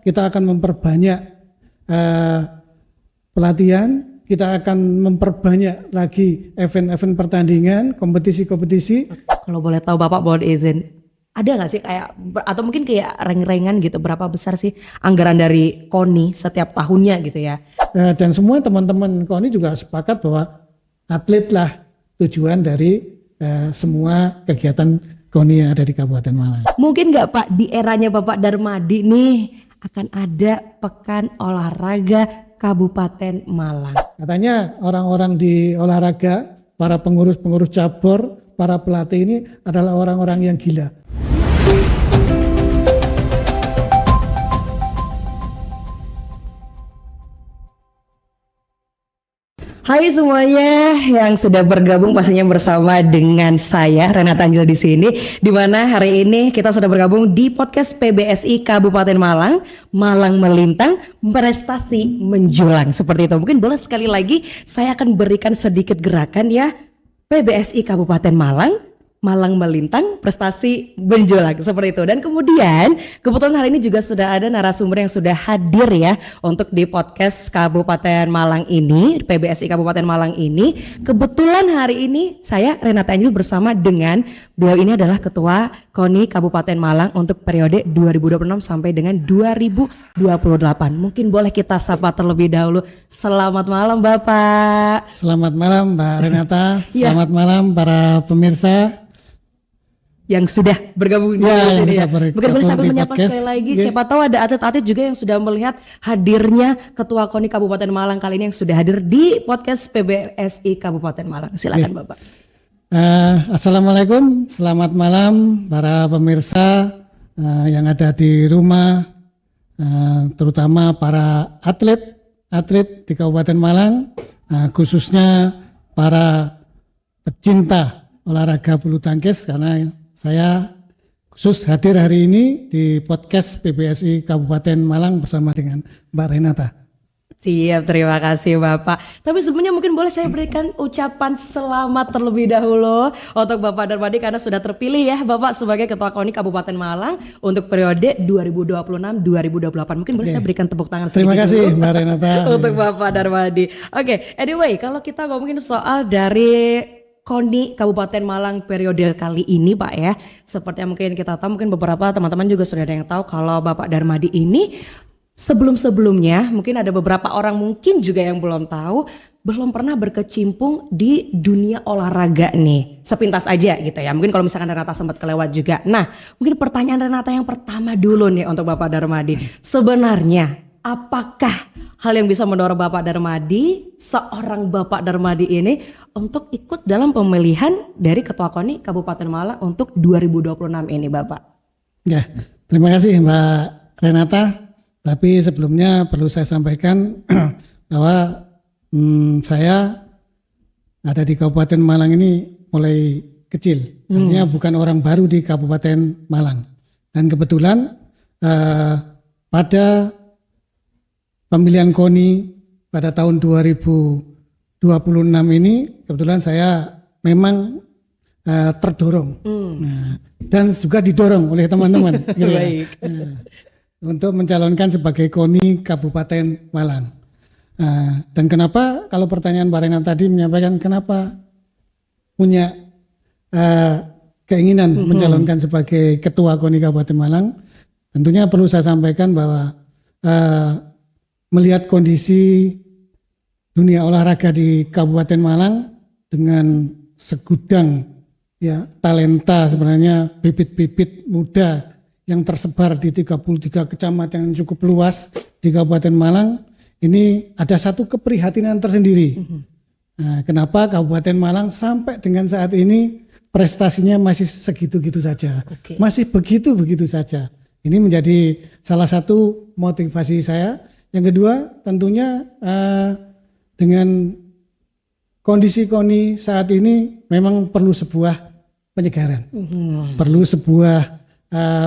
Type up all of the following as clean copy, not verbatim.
kita akan memperbanyak pelatihan, kita akan memperbanyak lagi event-event pertandingan, kompetisi-kompetisi. Kalau boleh tahu Bapak mohon izin, ada nggak sih kayak atau mungkin kayak reng-rengan gitu, berapa besar sih anggaran dari KONI setiap tahunnya gitu ya? Dan semua teman-teman KONI juga sepakat bahwa atlet lah tujuan dari semua kegiatan KONI yang ada di Kabupaten Malang. Mungkin nggak Pak, di eranya Bapak Darmadi nih akan ada pekan olahraga Kabupaten Malang. Katanya orang-orang di olahraga, para pengurus-pengurus cabur, para pelatih ini adalah orang-orang yang gila. Hai semuanya yang sudah bergabung pastinya bersama dengan saya Renata Anjel di sini, di mana hari ini kita sudah bergabung di podcast PBSI Kabupaten Malang, Malang Melintang, prestasi menjulang seperti itu. Mungkin boleh sekali lagi saya akan berikan sedikit gerakan ya, PBSI Kabupaten Malang, Malang Melintang, prestasi menjulang seperti itu. Dan kemudian kebetulan hari ini juga sudah ada narasumber yang sudah hadir ya untuk di podcast Kabupaten Malang ini, PBSI Kabupaten Malang ini. Kebetulan hari ini saya Renata Anjil bersama dengan beliau, ini adalah Ketua KONI Kabupaten Malang untuk periode 2026 sampai dengan 2028. Mungkin boleh kita sapa terlebih dahulu. Selamat malam Bapak. Selamat malam Mbak Renata. Selamat malam para pemirsa yang sudah bergabung di sini ya. Mungkin boleh sambil menyapa sekali lagi, siapa tahu ada atlet-atlet juga yang sudah melihat hadirnya Ketua KONI Kabupaten Malang kali ini yang sudah hadir di podcast PBSI Kabupaten Malang. Silakan Bapak. Assalamualaikum, selamat malam para pemirsa yang ada di rumah, terutama para atlet di Kabupaten Malang, khususnya para pecinta olahraga bulu tangkis, karena saya khusus hadir hari ini di podcast PBSI Kabupaten Malang bersama dengan Mbak Renata. Siap, terima kasih Bapak. Tapi sebelumnya mungkin boleh saya berikan ucapan selamat terlebih dahulu untuk Bapak Darmadi karena sudah terpilih ya Bapak sebagai Ketua KONI Kabupaten Malang untuk periode 2026-2028. Mungkin boleh saya berikan tepuk tangan sedikit. Terima kasih Mbak Renata. Untuk Bapak Darmadi. Oke, anyway, kalau kita ngomongin soal dari KONI Kabupaten Malang periode kali ini Pak ya, seperti yang mungkin kita tahu, mungkin beberapa teman-teman juga sudah ada yang tahu kalau Bapak Darmadi ini sebelum-sebelumnya mungkin ada beberapa orang mungkin juga yang belum tahu, belum pernah berkecimpung di dunia olahraga nih, sepintas aja gitu ya. Mungkin kalau misalkan Renata sempat kelewat juga. Nah, mungkin pertanyaan Renata yang pertama dulu nih untuk Bapak Darmadi, sebenarnya apakah hal yang bisa mendorong Bapak Darmadi, seorang Bapak Darmadi ini untuk ikut dalam pemilihan dari Ketua KONI Kabupaten Malang untuk 2026 ini Bapak? Ya, terima kasih Mbak Renata. Tapi sebelumnya perlu saya sampaikan bahwa saya ada di Kabupaten Malang ini mulai kecil. Artinya bukan orang baru di Kabupaten Malang. Dan kebetulan pada pemilihan KONI pada tahun 2026 ini kebetulan saya memang terdorong dan juga didorong oleh teman-teman gitu ya, untuk mencalonkan sebagai KONI Kabupaten Malang. Dan kenapa, kalau pertanyaan Pak Renan tadi menyampaikan kenapa punya keinginan mencalonkan sebagai Ketua KONI Kabupaten Malang, tentunya perlu saya sampaikan bahwa melihat kondisi dunia olahraga di Kabupaten Malang dengan segudang ya talenta, sebenarnya bibit-bibit muda yang tersebar di 33 kecamatan yang cukup luas di Kabupaten Malang, ini ada satu keprihatinan tersendiri. Nah, kenapa Kabupaten Malang sampai dengan saat ini prestasinya masih segitu-gitu saja, masih begitu-begitu saja. Ini menjadi salah satu motivasi saya. Yang kedua, tentunya dengan kondisi KONI saat ini memang perlu sebuah penyegaran, perlu sebuah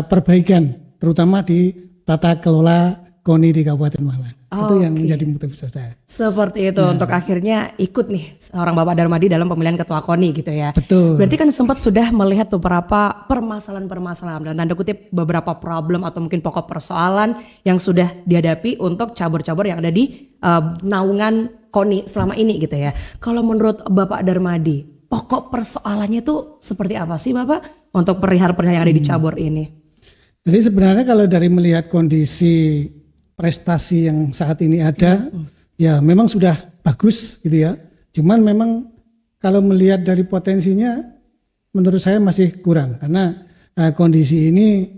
perbaikan, terutama di tata kelola KONI di Kabupaten Malang. Itu yang Oke. menjadi motivasi saya. Seperti itu untuk akhirnya ikut nih seorang Bapak Darmadi dalam pemilihan ketua KONI gitu ya. Betul. Berarti kan sempat sudah melihat beberapa permasalahan-permasalahan dalam tanda kutip beberapa problem atau mungkin pokok persoalan yang sudah dihadapi untuk cabur-cabur yang ada di naungan KONI selama ini gitu ya. Kalau menurut Bapak Darmadi, pokok persoalannya itu seperti apa sih Bapak untuk perihal-perihal yang ada di cabur ini? Jadi sebenarnya kalau dari melihat kondisi prestasi yang saat ini ada, ya memang sudah bagus gitu ya. Cuman memang kalau melihat dari potensinya, menurut saya masih kurang karena kondisi ini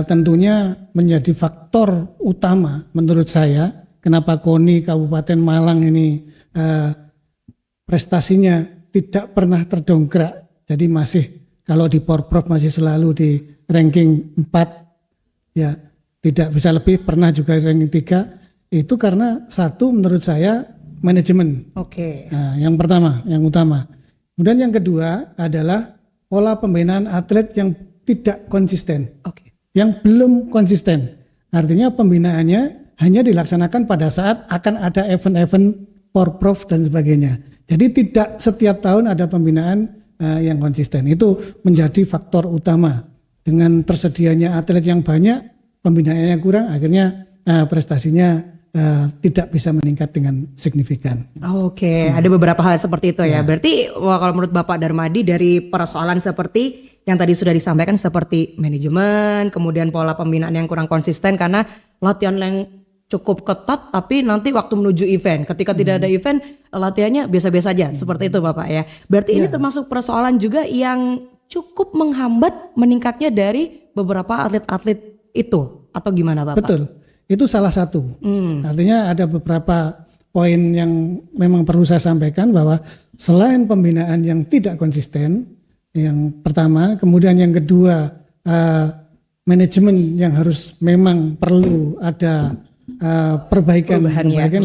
tentunya menjadi faktor utama menurut saya kenapa KONI Kabupaten Malang ini prestasinya tidak pernah terdongkrak. Jadi masih kalau di Porprov masih selalu di ranking 4 ya. Tidak bisa lebih, pernah juga ranking 3, itu karena satu menurut saya manajemen. Oke. Nah, yang pertama, yang utama. Kemudian yang kedua adalah pola pembinaan atlet yang tidak konsisten, Oke. yang belum konsisten. Artinya pembinaannya hanya dilaksanakan pada saat akan ada event-event Porprov dan sebagainya. Jadi tidak setiap tahun ada pembinaan yang konsisten. Itu menjadi faktor utama. Dengan tersedianya atlet yang banyak, pembinaannya kurang, akhirnya prestasinya tidak bisa meningkat dengan signifikan. Oke, ada beberapa hal seperti itu ya. Berarti kalau menurut Bapak Darmadi dari persoalan seperti yang tadi sudah disampaikan seperti manajemen, kemudian pola pembinaan yang kurang konsisten karena latihan yang cukup ketat tapi nanti waktu menuju event ketika tidak ada event latihannya biasa-biasa aja. Seperti itu Bapak ya. Berarti ini termasuk persoalan juga yang cukup menghambat meningkatnya dari beberapa atlet-atlet itu atau gimana Bapak? Betul, itu salah satu. Artinya ada beberapa poin yang memang perlu saya sampaikan bahwa selain pembinaan yang tidak konsisten, yang pertama, kemudian yang kedua manajemen yang harus memang perlu ada perbaikan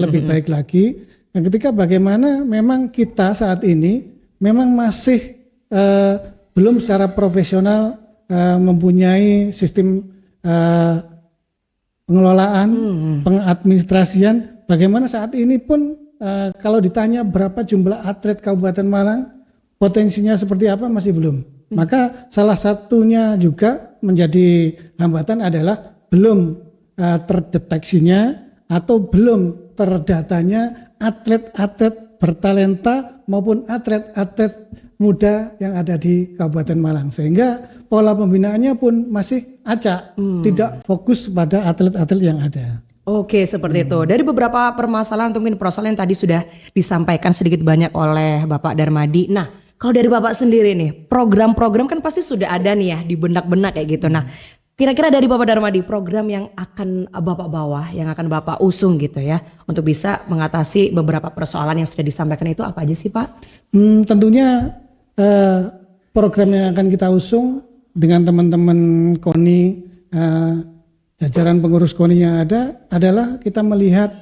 lebih baik lagi. Yang ketiga bagaimana memang kita saat ini memang masih belum secara profesional mempunyai sistem pengelolaan, pengadministrasian. Bagaimana saat ini pun kalau ditanya berapa jumlah atlet Kabupaten Malang, potensinya seperti apa masih belum. Maka salah satunya juga menjadi hambatan adalah belum terdeteksinya atau belum terdatanya atlet-atlet bertalenta maupun atlet-atlet muda yang ada di Kabupaten Malang, sehingga pola pembinaannya pun masih acak, tidak fokus pada atlet-atlet yang ada. Oke, seperti itu. Dari beberapa permasalahan atau mungkin persoalan yang tadi sudah disampaikan sedikit banyak oleh Bapak Darmadi. Nah, kalau dari Bapak sendiri nih, program-program kan pasti sudah ada nih ya di benak-benak kayak gitu. Nah, kira-kira dari Bapak Darmadi, program yang akan Bapak bawa, yang akan Bapak usung gitu ya, untuk bisa mengatasi beberapa persoalan yang sudah disampaikan itu apa aja sih Pak? Tentunya program yang akan kita usung dengan teman-teman KONI, jajaran pengurus KONI yang ada adalah kita melihat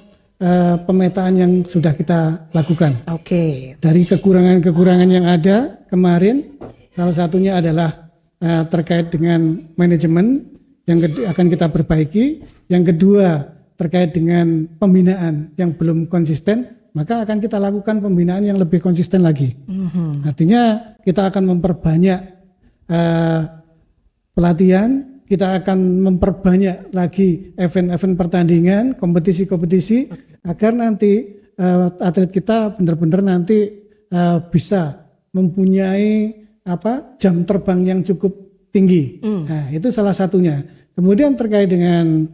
pemetaan yang sudah kita lakukan. Oke. Dari kekurangan-kekurangan yang ada kemarin, salah satunya adalah terkait dengan manajemen yang akan kita perbaiki. Yang kedua terkait dengan pembinaan yang belum konsisten, maka akan kita lakukan pembinaan yang lebih konsisten lagi. Artinya kita akan memperbanyak pelatihan, kita akan memperbanyak lagi event-event pertandingan, kompetisi-kompetisi, agar nanti atlet kita benar-benar nanti bisa mempunyai jam terbang yang cukup tinggi. Nah, itu salah satunya. Kemudian terkait dengan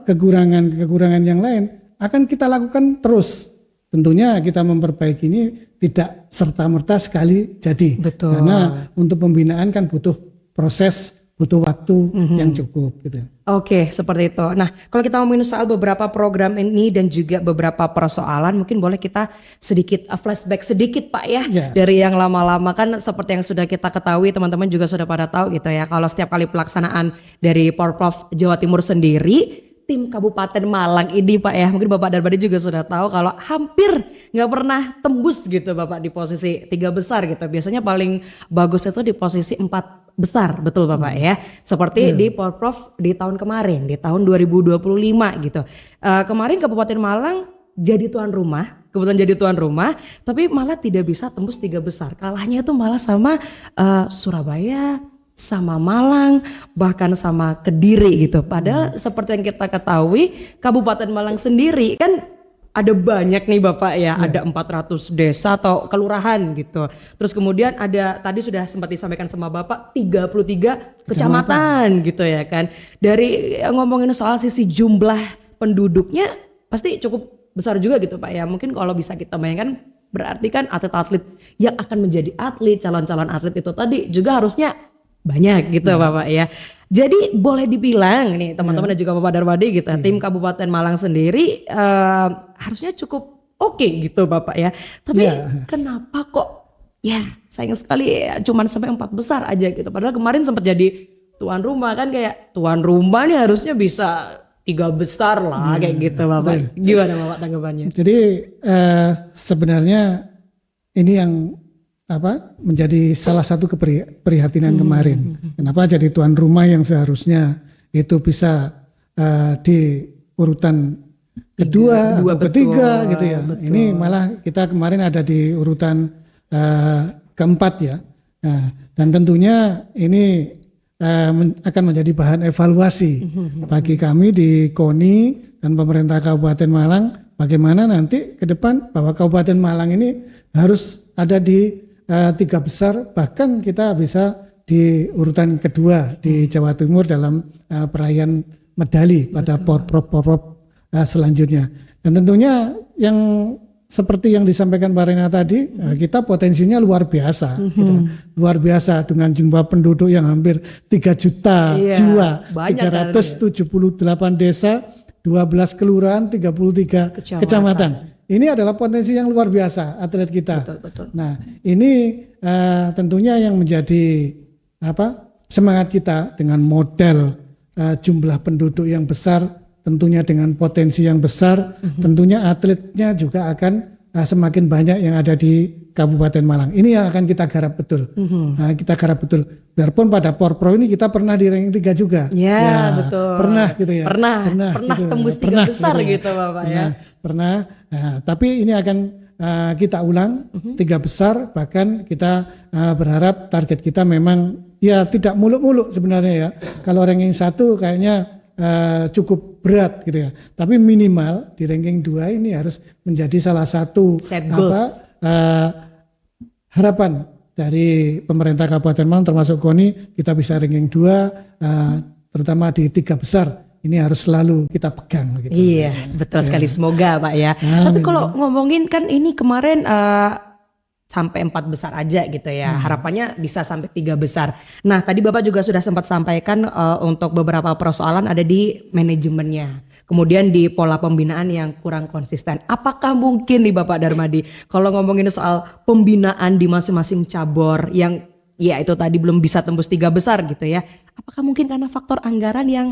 kekurangan-kekurangan yang lain akan kita lakukan terus. Tentunya kita memperbaiki ini tidak serta-merta sekali jadi. Betul. Karena untuk pembinaan kan butuh proses, butuh waktu yang cukup gitu. Oke, seperti itu. Nah, kalau kita ngomongin soal beberapa program ini dan juga beberapa persoalan, mungkin boleh kita sedikit flashback sedikit Pak ya, dari yang lama-lama kan seperti yang sudah kita ketahui, teman-teman juga sudah pada tahu gitu ya. Kalau setiap kali pelaksanaan dari Porprov Jawa Timur sendiri, tim Kabupaten Malang ini Pak ya, mungkin Bapak Darmadi juga sudah tahu kalau hampir nggak pernah tembus gitu Bapak di posisi 3 besar gitu. Biasanya paling bagus itu di posisi 4 besar, betul Bapak ya. Seperti di Porprov di tahun kemarin, di tahun 2025 gitu. Kemarin Kabupaten Malang jadi tuan rumah, kebetulan jadi tuan rumah, tapi malah tidak bisa tembus 3 besar. Kalahnya itu malah sama Surabaya, sama Malang, bahkan sama Kediri gitu. Padahal seperti yang kita ketahui, Kabupaten Malang sendiri kan ada banyak nih Bapak ya, ada 400 desa atau kelurahan gitu. Terus kemudian ada, tadi sudah sempat disampaikan sama Bapak, 33 kecamatan gitu ya kan. Dari ngomongin soal sisi jumlah penduduknya pasti cukup besar juga gitu Pak ya. Mungkin kalau bisa kita bayangkan, berarti kan atlet-atlet yang akan menjadi atlet, calon-calon atlet itu tadi juga harusnya banyak gitu Bapak ya. Jadi boleh dibilang nih teman-teman dan juga Bapak Darmadi gitu, tim Kabupaten Malang sendiri harusnya cukup oke gitu Bapak ya. Tapi kenapa kok ya sayang sekali ya, cuman sampai 4 besar aja gitu. Padahal kemarin sempat jadi tuan rumah kan, kayak tuan rumah nih harusnya bisa 3 besar lah kayak gitu Bapak. Gimana Bapak tanggapannya? Jadi sebenarnya ini yang menjadi salah satu keprihatinan kemarin. Kenapa jadi tuan rumah yang seharusnya itu bisa di urutan kedua atau ketiga gitu ya. Betul. Ini malah kita kemarin ada di urutan keempat ya. Dan tentunya ini akan menjadi bahan evaluasi bagi kami di KONI dan pemerintah Kabupaten Malang, bagaimana nanti ke depan bahwa Kabupaten Malang ini harus ada di 3 besar, bahkan kita bisa di urutan kedua di Jawa Timur dalam perayaan medali pada Porprov selanjutnya. Dan tentunya yang seperti yang disampaikan Pak Rena tadi, kita potensinya luar biasa, gitu. Luar biasa dengan jumlah penduduk yang hampir 3 juta jiwa, 378 desa, 12 kelurahan, 33 kecamatan. Ini adalah potensi yang luar biasa atlet kita. Betul. Nah, ini tentunya yang menjadi semangat kita dengan model jumlah penduduk yang besar. Tentunya dengan potensi yang besar, tentunya atletnya juga akan semakin banyak yang ada di Kabupaten Malang. Ini yang akan kita garap betul. Kita garap betul. Biarpun pada Porprov ini kita pernah di ranking 3 juga. Ya, betul. Pernah gitu ya. Pernah gitu, tembus 3 besar gitu Bapak ya. Pernah. Nah, tapi ini akan kita ulang 3 besar, bahkan kita berharap target kita memang ya tidak muluk-muluk sebenarnya ya. Kalau ranking 1 kayaknya cukup berat gitu ya. Tapi minimal di ranking 2 ini harus menjadi salah satu harapan dari pemerintah Kabupaten Malang termasuk KONI, kita bisa ranking 2 terutama di 3 besar. Ini harus selalu kita pegang gitu. Iya, betul sekali, semoga Pak ya. Tapi kalau ngomongin kan ini kemarin sampai 4 besar aja gitu ya. Harapannya bisa sampai 3 besar. Nah, tadi Bapak juga sudah sempat sampaikan untuk beberapa persoalan ada di manajemennya. Kemudian di pola pembinaan yang kurang konsisten. Apakah mungkin nih Bapak Darmadi, kalau ngomongin soal pembinaan di masing-masing cabur yang ya itu tadi belum bisa tembus 3 besar gitu ya. Apakah mungkin karena faktor anggaran yang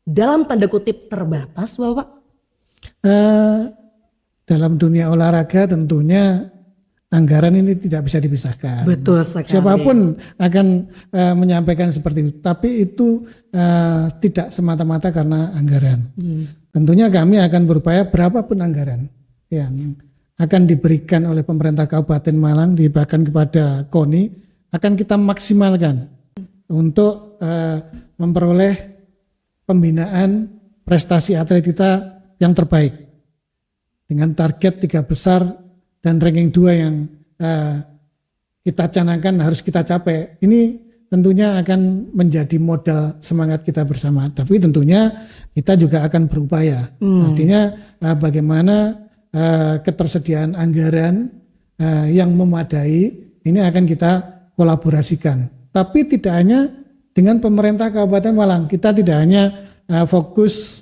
dalam tanda kutip terbatas Bapak? Dalam dunia olahraga tentunya anggaran ini tidak bisa dipisahkan. Betul sekali. Siapapun akan menyampaikan seperti itu. Tapi itu tidak semata-mata karena anggaran. Tentunya kami akan berupaya berapapun anggaran yang akan diberikan oleh pemerintah Kabupaten Malang, bahkan kepada KONI, akan kita maksimalkan untuk memperoleh pembinaan prestasi atlet kita yang terbaik. Dengan target 3 besar dan ranking 2 yang kita canangkan harus kita capai. Ini tentunya akan menjadi modal semangat kita bersama. Tapi tentunya kita juga akan berupaya. Artinya bagaimana ketersediaan anggaran yang memadai ini akan kita kolaborasikan. Tapi tidak hanya dengan pemerintah Kabupaten Malang. Kita tidak hanya fokus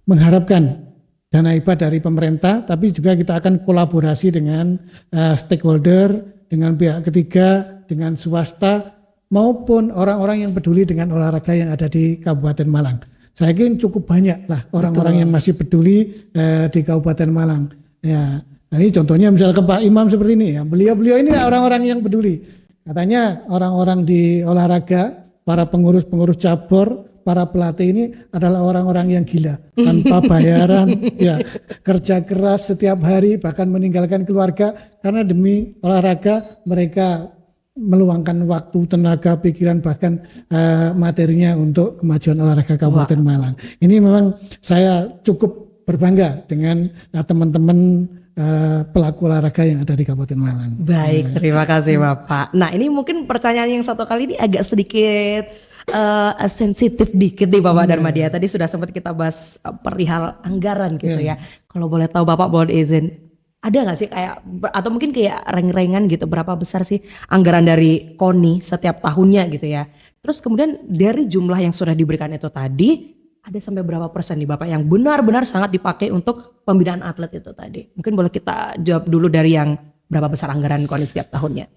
mengharapkan dana hibah dari pemerintah, tapi juga kita akan kolaborasi dengan stakeholder, dengan pihak ketiga, dengan swasta, maupun orang-orang yang peduli dengan olahraga yang ada di Kabupaten Malang. Saya yakin cukup banyak lah orang-orang yang masih peduli di Kabupaten Malang. Ya, ini contohnya misalkan Pak Imam seperti ini, ya, beliau-beliau ini orang-orang yang peduli. Katanya orang-orang di olahraga, para pengurus-pengurus cabur, para pelatih ini adalah orang-orang yang gila, tanpa bayaran, ya kerja keras setiap hari, bahkan meninggalkan keluarga karena demi olahraga. Mereka meluangkan waktu, tenaga, pikiran, bahkan materinya untuk kemajuan olahraga Kabupaten Malang. Ini memang saya cukup berbangga dengan teman-teman pelaku olahraga yang ada di Kabupaten Malang. Baik, terima kasih Bapak. Nah, ini mungkin pertanyaan yang satu kali ini agak sedikit sensitif dikit nih Bapak Darmadia. Tadi sudah sempat kita bahas perihal anggaran gitu ya. Kalau boleh tahu Bapak, mohon izin, ada nggak sih kayak atau mungkin kayak reng-rengan gitu, berapa besar sih anggaran dari KONI setiap tahunnya gitu ya? Terus kemudian dari jumlah yang sudah diberikan itu tadi, ada sampai berapa persen nih Bapak yang benar-benar sangat dipakai untuk pembinaan atlet itu tadi? Mungkin boleh kita jawab dulu dari yang berapa besar anggaran KONI setiap tahunnya?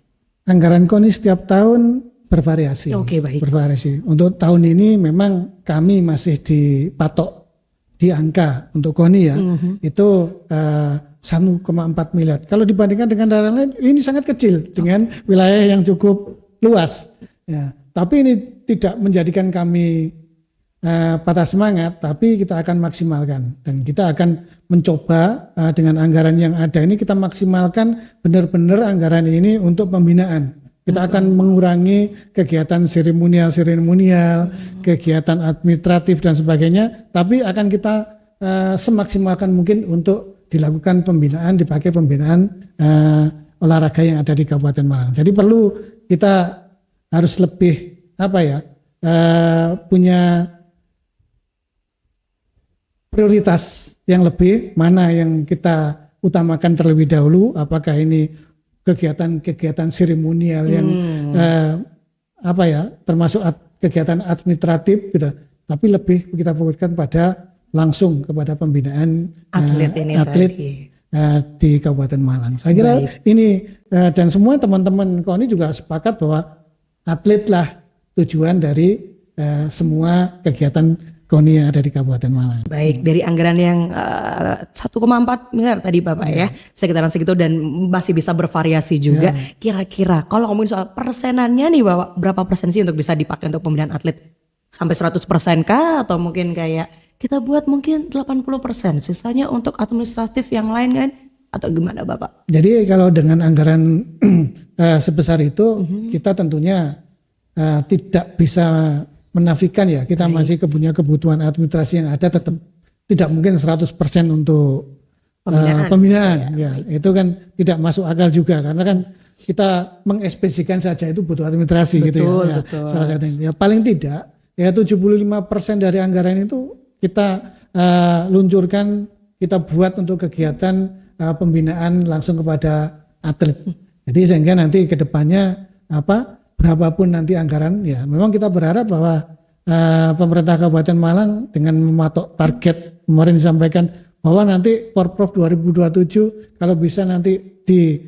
Anggaran KONI setiap tahun bervariasi. Oke, baik. Bervariasi. Untuk tahun ini memang kami masih dipatok di angka untuk KONI ya, itu 1,4 miliar. Kalau dibandingkan dengan daerah lain, ini sangat kecil dengan wilayah yang cukup luas. Ya, tapi ini tidak menjadikan kami patah semangat, tapi kita akan maksimalkan dan kita akan mencoba dengan anggaran yang ada ini kita maksimalkan benar-benar anggaran ini untuk pembinaan. Kita akan mengurangi kegiatan seremonial, kegiatan administratif dan sebagainya, tapi akan kita semaksimalkan mungkin untuk dilakukan pembinaan, dipakai pembinaan olahraga yang ada di Kabupaten Malang. Jadi perlu kita harus lebih punya prioritas yang lebih, mana yang kita utamakan terlebih dahulu, apakah ini kegiatan seremonial yang termasuk kegiatan administratif gitu, tapi lebih kita fokuskan pada langsung kepada pembinaan atlet di Kabupaten Malang. Saya kira ini dan semua teman-teman KONI juga sepakat bahwa atletlah tujuan dari semua kegiatan KONI yang ada di Kabupaten Malang. Baik, dari anggaran yang 1,4 miliar tadi Bapak ya, sekitaran segitu dan masih bisa bervariasi juga. Kira-kira kalau ngomongin soal persenannya nih Bapak, berapa persen sih untuk bisa dipakai untuk pembinaan atlet? Sampai 100% kah? Atau mungkin kayak kita buat mungkin 80%, sisanya untuk administratif yang lain kan? Atau gimana Bapak? Jadi kalau dengan anggaran sebesar itu, kita tentunya tidak bisa menafikan ya, kita masih punya kebutuhan administrasi yang ada, tetap tidak mungkin 100% untuk pembinaan. Ya, itu kan tidak masuk akal juga karena kan kita mengekspresikan saja itu butuh administrasi. Betul, gitu ya. Betul. Salah satunya. Ya paling tidak ya 75% dari anggaran itu kita luncurkan, kita buat untuk kegiatan pembinaan langsung kepada atlet. Jadi sehingga nanti ke depannya berapapun nanti anggaran, ya memang kita berharap bahwa pemerintah Kabupaten Malang dengan mematok target kemarin disampaikan bahwa nanti Porprov 2027 kalau bisa nanti di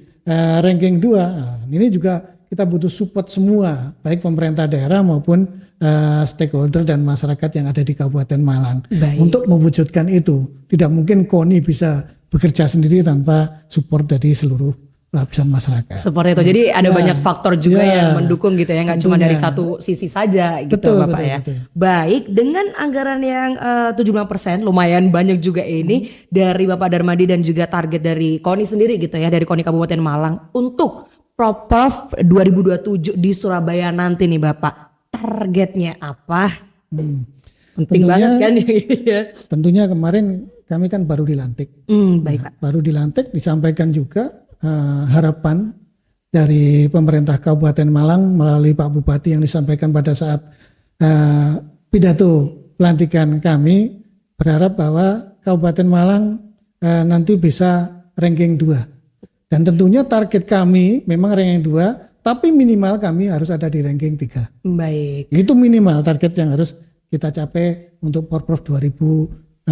ranking 2, nah, ini juga kita butuh support semua, baik pemerintah daerah maupun stakeholder dan masyarakat yang ada di Kabupaten Malang. Untuk mewujudkan itu. Tidak mungkin KONI bisa bekerja sendiri tanpa support dari seluruh lapisan masyarakat. Seperti itu. Jadi ada banyak faktor juga yang mendukung gitu ya, nggak cuma dari satu sisi saja gitu Bapak ya. Betul. Baik, dengan anggaran yang 75%, lumayan banyak juga ini dari Bapak Darmadi dan juga target dari KONI sendiri gitu ya, dari KONI Kabupaten Malang untuk Porprov 2027 di Surabaya nanti nih Bapak. Targetnya apa? Penting banget kan ya. Tentunya kemarin kami kan baru dilantik. Baik Pak. Baru dilantik, disampaikan juga harapan dari pemerintah Kabupaten Malang melalui Pak Bupati yang disampaikan pada saat pidato pelantikan kami, berharap bahwa Kabupaten Malang nanti bisa ranking 2. Dan tentunya target kami memang ranking 2, tapi minimal kami harus ada di ranking 3. Baik. Itu minimal target yang harus kita capai untuk Porprov 2027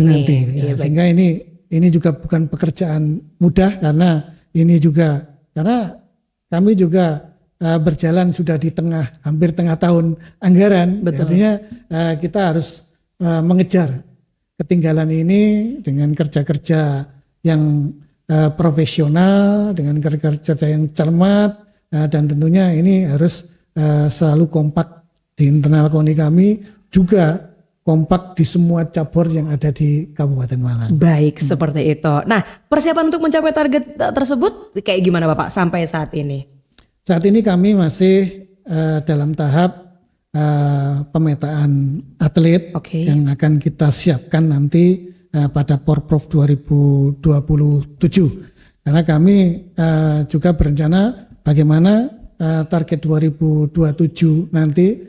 nanti. Ya, sehingga ini juga bukan pekerjaan mudah karena ini juga karena kami juga berjalan sudah di hampir tengah tahun anggaran. Artinya kita harus mengejar ketinggalan ini dengan kerja-kerja yang profesional dengan kerja yang cermat, dan tentunya ini harus selalu kompak di internal KONI kami, juga kompak di semua cabur yang ada di Kabupaten Malang. Baik, seperti itu. Nah, persiapan untuk mencapai target tersebut kayak gimana Bapak sampai saat ini? Saat ini kami masih dalam tahap pemetaan atlet yang akan kita siapkan nanti pada Porprov 2027. Karena kami juga berencana bagaimana target 2027 nanti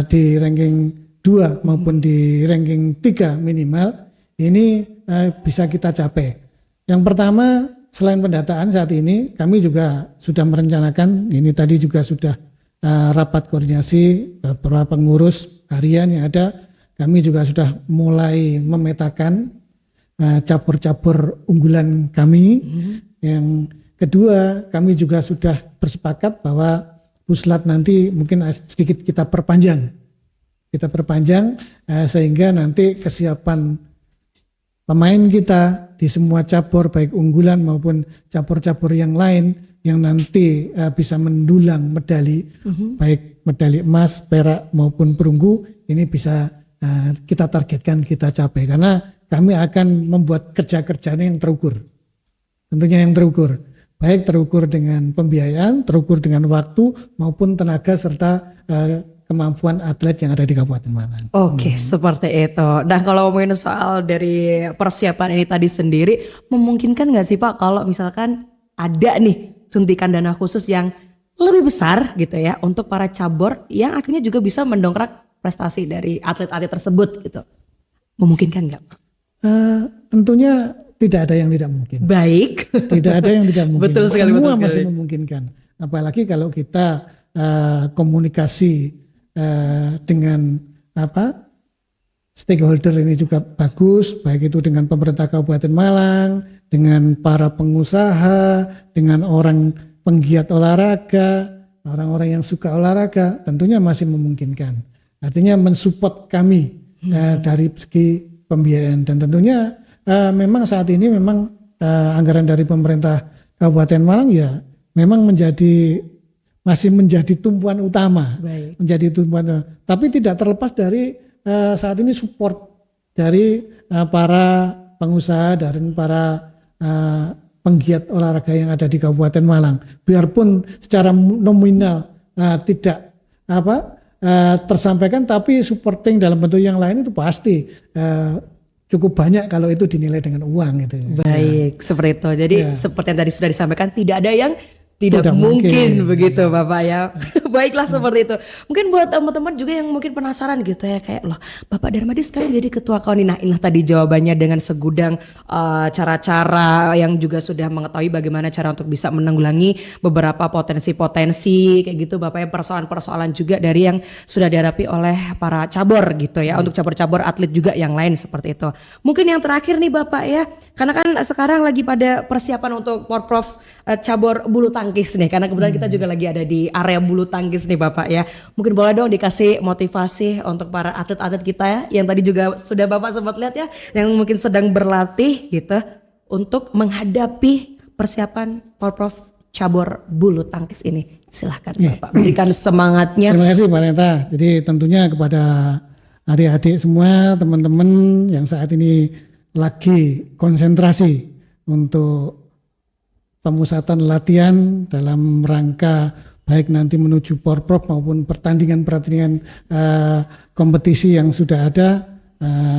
di ranking 2 maupun di ranking 3 minimal ini bisa kita capai. Yang pertama, selain pendataan saat ini kami juga sudah merencanakan, ini tadi juga sudah rapat koordinasi beberapa pengurus harian yang ada, kami juga sudah mulai memetakan cabur-cabur unggulan kami. Yang kedua, kami juga sudah bersepakat bahwa puslat nanti mungkin sedikit kita perpanjang sehingga nanti kesiapan pemain kita di semua cabur baik unggulan maupun cabur-cabur yang lain yang nanti bisa mendulang medali, baik medali emas, perak maupun perunggu, ini bisa kita targetkan, kita capai. Karena kami akan membuat kerja-kerjanya yang terukur. Tentunya yang terukur. Baik terukur dengan pembiayaan, terukur dengan waktu, maupun tenaga serta kemampuan atlet yang ada di Kabupaten Malang. Oke, seperti itu. Nah, kalau ngomongin soal dari persiapan ini tadi sendiri, memungkinkan nggak sih Pak kalau misalkan ada nih suntikan dana khusus yang lebih besar gitu ya untuk para cabur yang akhirnya juga bisa mendongkrak prestasi dari atlet-atlet tersebut gitu. Memungkinkan nggak Pak? Tentunya tidak ada yang tidak mungkin. Baik. Tidak ada yang tidak mungkin. Betul sekali, Semua betul masih sekali. memungkinkan. Apalagi kalau kita komunikasi dengan stakeholder ini juga bagus, baik itu dengan pemerintah Kabupaten Malang, dengan para pengusaha, dengan orang penggiat olahraga, orang-orang yang suka olahraga, tentunya masih memungkinkan. Artinya mensupport kami dari segi pembiayaan, dan tentunya memang saat ini memang anggaran dari pemerintah Kabupaten Malang ya memang masih menjadi tumpuan utama. Baik. Menjadi tumpuan utama. Tapi tidak terlepas dari saat ini support dari para pengusaha, dari para penggiat olahraga yang ada di Kabupaten Malang. Biarpun secara nominal tidak tersampaikan, tapi supporting dalam bentuk yang lain itu pasti cukup banyak kalau itu dinilai dengan uang gitu. Baik, seperti itu. Jadi seperti yang tadi sudah disampaikan, tidak ada yang tidak mungkin begitu Bapak ya. Baiklah seperti itu. Mungkin buat teman-teman juga yang mungkin penasaran gitu ya, kayak loh Bapak Darmadi sekarang jadi ketua KONI. Nah inilah tadi jawabannya dengan segudang cara-cara yang juga sudah mengetahui bagaimana cara untuk bisa menanggulangi beberapa potensi-potensi kayak gitu Bapak ya, persoalan-persoalan juga dari yang sudah dihadapi oleh para cabur gitu ya, untuk cabur-cabur atlet juga yang lain seperti itu. Mungkin yang terakhir nih Bapak ya, karena kan sekarang lagi pada persiapan untuk Porprov cabur bulu tangkis nih, karena kebetulan kita juga lagi ada di area bulu tangkis nih Bapak ya. Mungkin boleh dong dikasih motivasi untuk para atlet-atlet kita ya, yang tadi juga sudah Bapak sempat lihat ya, yang mungkin sedang berlatih gitu untuk menghadapi persiapan Porprov cabur bulu tangkis ini. Silahkan Bapak berikan semangatnya. Terima kasih Pak Neta. Jadi tentunya kepada adik-adik semua, teman-teman yang saat ini lagi konsentrasi untuk pemusatan latihan dalam rangka baik nanti menuju Porprov maupun pertandingan-pertandingan kompetisi yang sudah ada,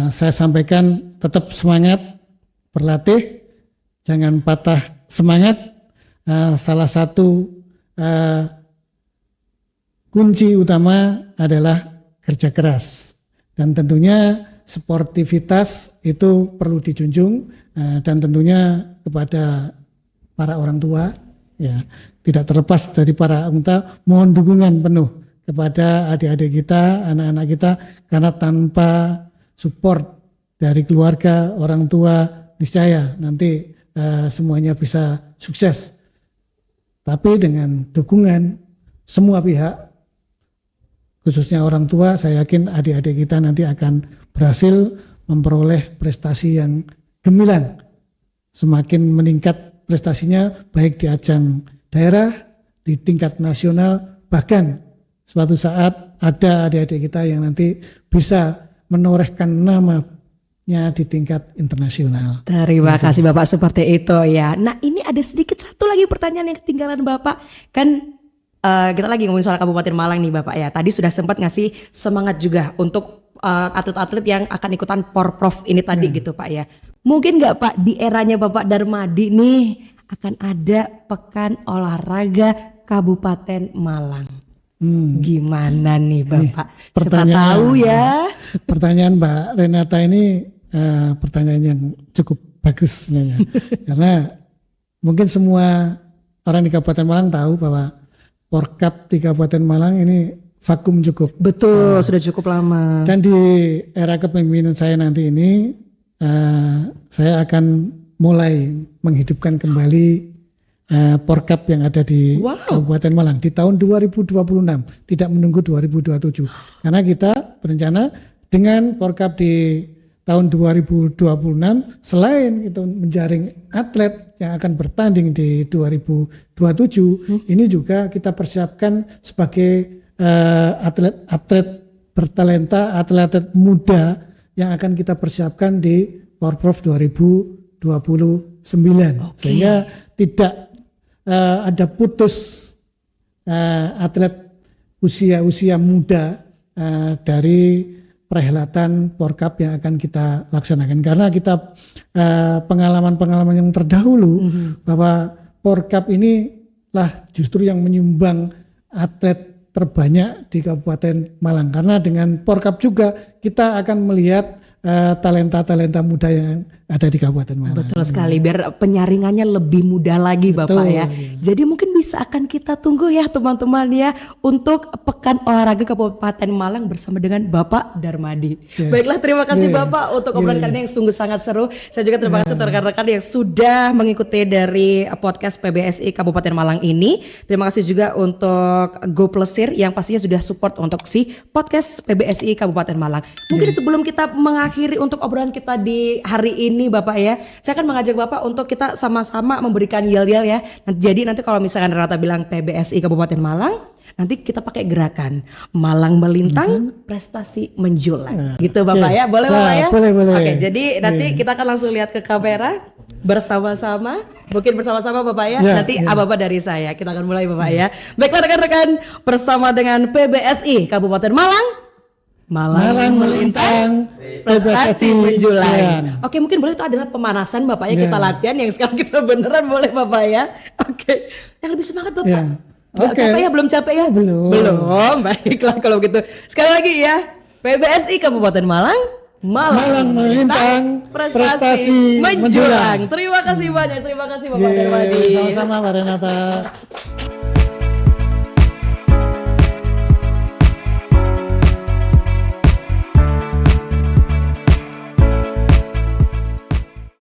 saya sampaikan tetap semangat berlatih, jangan patah semangat. Salah satu kunci utama adalah kerja keras, dan tentunya sportivitas itu perlu dijunjung, dan tentunya kepada para orang tua ya, tidak terlepas dari para orang tua, mohon dukungan penuh kepada adik-adik kita, anak-anak kita, karena tanpa support dari keluarga, orang tua, niscaya nanti semuanya bisa sukses. Tapi dengan dukungan semua pihak, khususnya orang tua, saya yakin adik-adik kita nanti akan berhasil memperoleh prestasi yang gemilang, semakin meningkat prestasinya baik di ajang daerah, di tingkat nasional, bahkan suatu saat ada adik-adik kita yang nanti bisa menorehkan namanya di tingkat internasional. Terima kasih Bapak seperti itu ya. Nah ini ada sedikit satu lagi pertanyaan yang ketinggalan Bapak. Kan kita lagi ngomongin soal Kabupaten Malang nih Bapak ya. Tadi sudah sempat ngasih semangat juga untuk atlet-atlet yang akan ikutan Porprov ini tadi gitu Pak ya. Mungkin nggak Pak di eranya Bapak Darmadi nih akan ada Pekan Olahraga Kabupaten Malang. Gimana nih Bapak? Siapa tahu ya. Pertanyaan Mbak Renata ini pertanyaan yang cukup bagus sebenarnya. Karena mungkin semua orang di Kabupaten Malang tahu bahwa Porkap di Kabupaten Malang ini vakum cukup. Betul, sudah cukup lama. Dan di era kepemimpinan saya nanti ini, saya akan mulai menghidupkan kembali Porkap yang ada di Kabupaten Malang di tahun 2026, tidak menunggu 2027. Karena kita berencana dengan Porkap di tahun 2026, selain itu menjaring atlet yang akan bertanding di 2027, ini juga kita persiapkan sebagai atlet-atlet bertalenta, atlet-atlet muda yang akan kita persiapkan di Porprov 2029. Sehingga tidak ada putus atlet usia muda dari perhelatan Porkap yang akan kita laksanakan. Karena kita pengalaman-pengalaman yang terdahulu bahwa Porkap ini lah justru yang menyumbang atlet terbanyak di Kabupaten Malang. Karena dengan Porkap juga kita akan melihat talenta-talenta muda yang ada di Kabupaten Malang. Betul sekali, biar penyaringannya lebih mudah lagi Bapak ya. Jadi mungkin bisa akan kita tunggu ya teman-teman ya untuk Pekan Olahraga Kabupaten Malang bersama dengan Bapak Darmadi. Baiklah, terima kasih Bapak untuk obrolan kali ini yang sungguh sangat seru. Saya juga terima kasih untuk rekan-rekan yang sudah mengikuti dari podcast PBSI Kabupaten Malang ini. Terima kasih juga untuk Go Plesir yang pastinya sudah support untuk si podcast PBSI Kabupaten Malang. Mungkin sebelum kita mengakhiri untuk obrolan kita di hari ini Bapak ya, saya akan mengajak Bapak untuk kita sama-sama memberikan yel-yel ya. Jadi nanti kalau misalkan Renata bilang PBSI Kabupaten Malang, nanti kita pakai gerakan Malang melintang, prestasi menjulang. Gitu Bapak ya, boleh Bapak ya? Boleh. Oke, jadi nanti kita akan langsung lihat ke kamera bersama-sama. Mungkin bersama-sama Bapak ya, nanti Bapak dari saya. Kita akan mulai Bapak ya. Baiklah rekan-rekan, bersama dengan PBSI Kabupaten Malang melintang, prestasi menjulang. Oke, mungkin boleh itu adalah pemanasan Bapak ya, kita latihan yang sekarang kita beneran boleh Bapak ya. Oke, yang lebih semangat Bapak. Capek ya, belum capek ya? Belum. Baiklah kalau gitu. Sekali lagi ya, PBSI Kabupaten Malang melintang, prestasi menjulang. Terima kasih banyak, terima kasih Bapak Darmadi. Sama-sama Pak Renata.